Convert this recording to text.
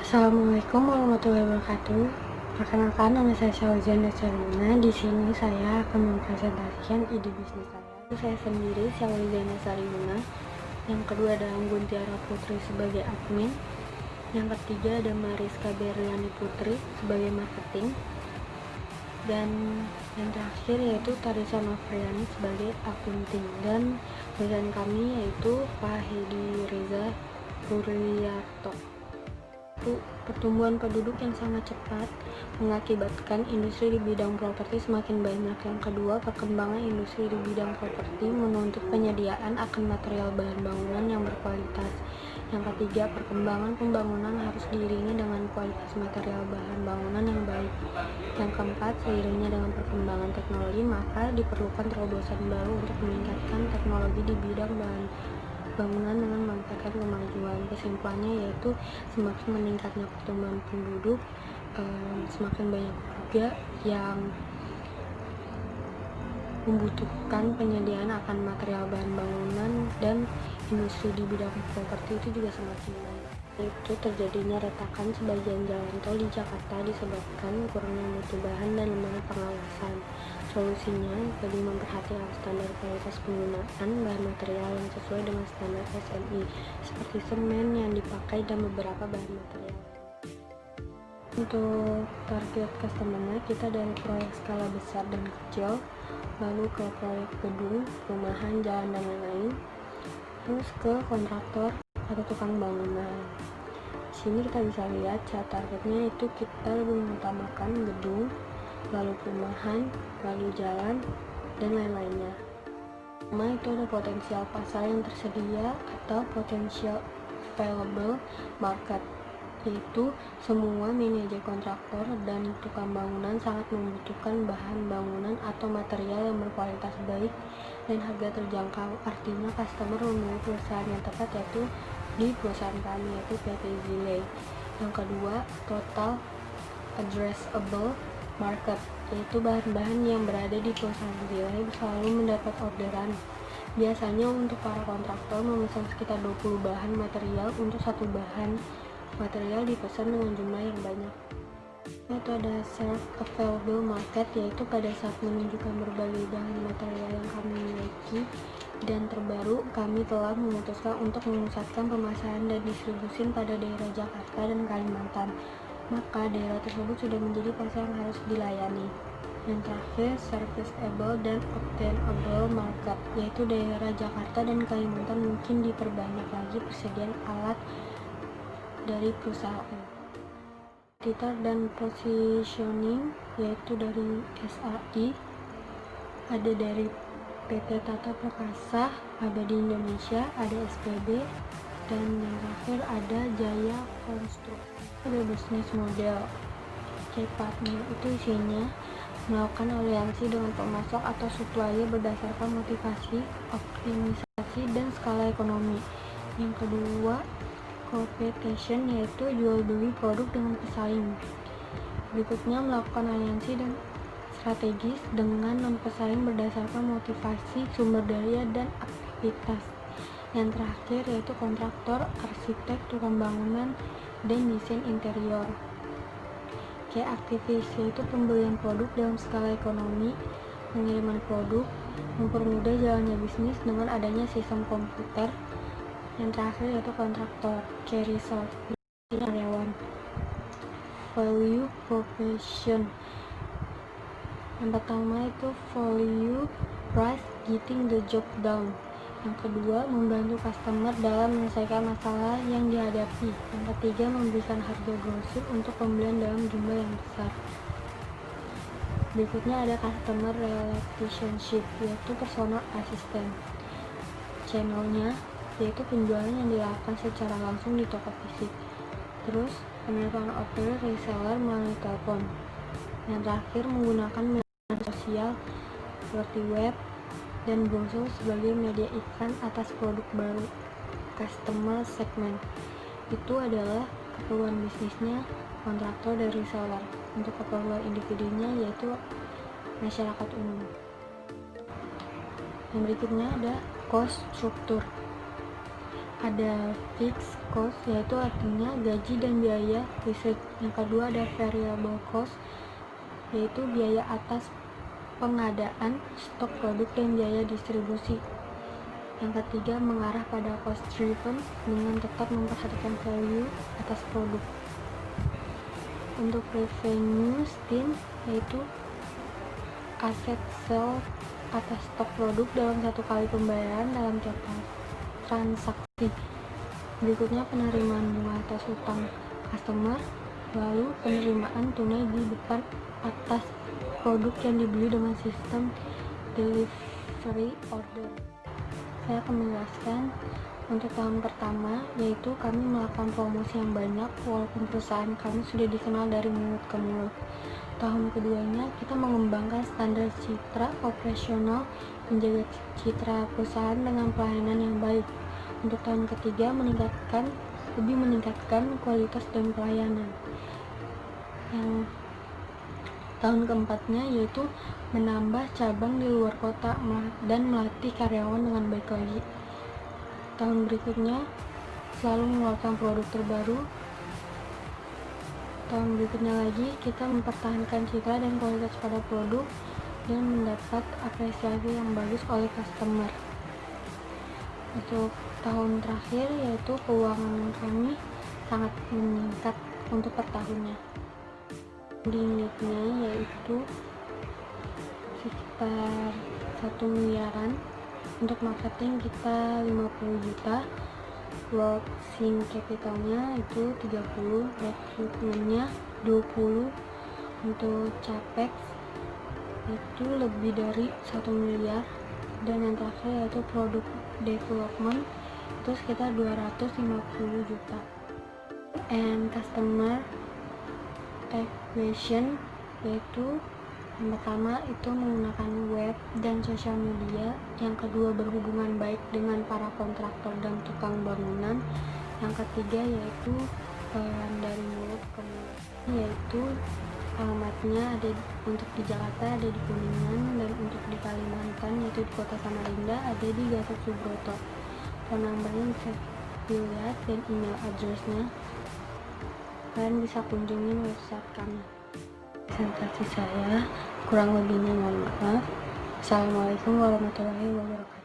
Assalamualaikum warahmatullahi wabarakatuh. Perkenalkan, nama saya Syauzan Nasarina. Di sini saya akan mempresentasikan ide bisnis saya. Saya sendiri Syauzan Nasarina. Yang kedua ada Guntiara Putri sebagai admin. Yang ketiga ada Mariska Berliani Putri sebagai marketing. Dan yang terakhir yaitu Tarisa Novriani sebagai akunting. Dan dosen kami yaitu Pak Hedi Reza Puriyarto. Pertumbuhan penduduk yang sangat cepat mengakibatkan industri di bidang properti semakin banyak. Yang kedua, perkembangan industri di bidang properti menuntut penyediaan akan material bahan bangunan yang berkualitas. Yang ketiga, perkembangan pembangunan harus diiringi dengan kualitas material bahan bangunan yang baik. Yang keempat, seiringnya dengan perkembangan teknologi, maka diperlukan terobosan baru untuk meningkatkan teknologi di bidang bahan bangunan dengan memanfaatkan kemajuan. Kesimpulannya yaitu semakin meningkatnya pertumbuhan penduduk, semakin banyak juga yang membutuhkan penyediaan akan material bahan bangunan, dan industri di bidang properti itu juga semakin banyak. Itu terjadinya retakan sebagian jalan tol di Jakarta disebabkan kurangnya mutu bahan dan lemahnya pengawasan. Solusinya lebih memperhatikan standar kualitas penggunaan bahan material yang sesuai dengan standar SMI, seperti semen yang dipakai dan beberapa bahan material. Untuk target customer-nya, kita dari proyek skala besar dan kecil, lalu ke proyek gedung, perumahan, jalan, dan lain-lain, terus ke kontraktor atau tukang bangunan. Di sini kita bisa lihat cara targetnya itu kita lebih mengutamakan gedung, lalu perumahan, lalu jalan, dan lain-lainnya. Pertama itu ada potensial pasar yang tersedia atau potential available market, yaitu semua manajer kontraktor dan tukang bangunan sangat membutuhkan bahan bangunan atau material yang berkualitas baik dan harga terjangkau. Artinya customer memilih perusahaan yang tepat, yaitu di perusahaan kami, yaitu PT Zile. Yang kedua, total addressable market, yaitu bahan-bahan yang berada di perusahaan Zile selalu mendapat orderan. Biasanya untuk para kontraktor memesan sekitar 20 bahan material untuk satu bahan material dipesan dengan jumlah yang banyak. Itu ada serve available market, yaitu pada saat menunjukkan berbagai bahan material yang kami miliki dan terbaru, kami telah memutuskan untuk memusatkan pemasaran dan distribusi pada daerah Jakarta dan Kalimantan, maka daerah tersebut sudah menjadi pasar yang harus dilayani. Yang terakhir, serviceable dan obtainable market, yaitu daerah Jakarta dan Kalimantan mungkin diperbanyak lagi persediaan alat dari perusahaan. Titar dan positioning, yaitu dari SAI, ada dari PT Tata Perkasa, ada di Indonesia, ada SPB, dan yang terakhir ada Jaya Konstruksi. Ada bisnis model partner, itu isinya melakukan aliansi dengan pemasok atau supplier berdasarkan motivasi, optimisasi, dan skala ekonomi. Yang kedua, competition, yaitu jual beli produk dengan pesaing. Berikutnya, melakukan aliansi dan strategis dengan non-pesaing berdasarkan motivasi, sumber daya, dan aktivitas. Yang terakhir yaitu kontraktor, arsitek, tukang bangunan, dan desain interior. Key activities, yaitu pembelian produk dalam skala ekonomi, pengiriman produk, mempermudah jalannya bisnis dengan adanya sistem komputer. Yang terakhir yaitu kontraktor, key result, karyawan. Value proposition, yang pertama itu value price, getting the job done. Yang kedua, membantu customer dalam menyelesaikan masalah yang dihadapi. Yang ketiga, memberikan harga grosir untuk pembelian dalam jumlah yang besar. Berikutnya ada customer relationship, yaitu personal assistant. Channelnya yaitu penjualan yang dilakukan secara langsung di toko fisik. Terus, penelpon order reseller melalui telepon. Yang terakhir, menggunakan media sosial seperti web dan brosur sebagai media iklan atas produk baru. Customer segment itu adalah keperluan bisnisnya kontraktor dan reseller. Untuk keperluan individunya yaitu masyarakat umum. Yang berikutnya ada cost structure. ada fixed cost, yaitu artinya gaji dan biaya riset. Yang kedua ada variable cost, yaitu biaya atas pengadaan stok produk dan biaya distribusi. Yang ketiga mengarah pada cost driven dengan tetap memperhatikan value atas produk. Untuk revenue stream, yaitu aset sell atas stok produk dalam satu kali pembayaran dalam tiap transaksi. Berikutnya penerimaan bunga atas utang customer, lalu penerimaan tunai di depan atas produk yang dibeli dengan sistem delivery order. Saya akan menjelaskan untuk tahun pertama, yaitu kami melakukan promosi yang banyak walaupun perusahaan kami sudah dikenal dari mulut ke mulut. Tahun keduanya, kita mengembangkan standar citra operasional, menjaga citra perusahaan dengan pelayanan yang baik. Untuk tahun ketiga, lebih meningkatkan kualitas dan pelayanan. Yang tahun keempatnya yaitu menambah cabang di luar kota dan melatih karyawan dengan baik lagi. Tahun berikutnya, selalu mengeluarkan produk terbaru. Tahun berikutnya lagi, kita mempertahankan citra dan kualitas pada produk dan mendapat apresiasi yang bagus oleh customer. Untuk tahun terakhir, yaitu keuangan kami sangat meningkat untuk per tahunnya. Unitnya yaitu sekitar 1 miliaran. Untuk marketing kita 50 juta, working capitalnya itu 30, rekrutmennya 20, untuk capex itu lebih dari 1 miliar, dan yang terakhir yaitu produk development itu sekitar 250 juta. And customer acquisition, yaitu yang pertama itu menggunakan web dan sosial media, yang kedua berhubungan baik dengan para kontraktor dan tukang bangunan, yang ketiga yaitu dari mulut ke mulut, yaitu alamatnya ada untuk di Jakarta ada di Kuningan, dan untuk di Kalimantan yaitu di Kota Samarinda ada di Gatot Subroto. Phone numbernya bisa dilihat dan email addressnya. Kalian bisa kunjungi website kami. Presentasi saya, kurang lebihnya mohon maaf. Assalamualaikum warahmatullahi wabarakatuh.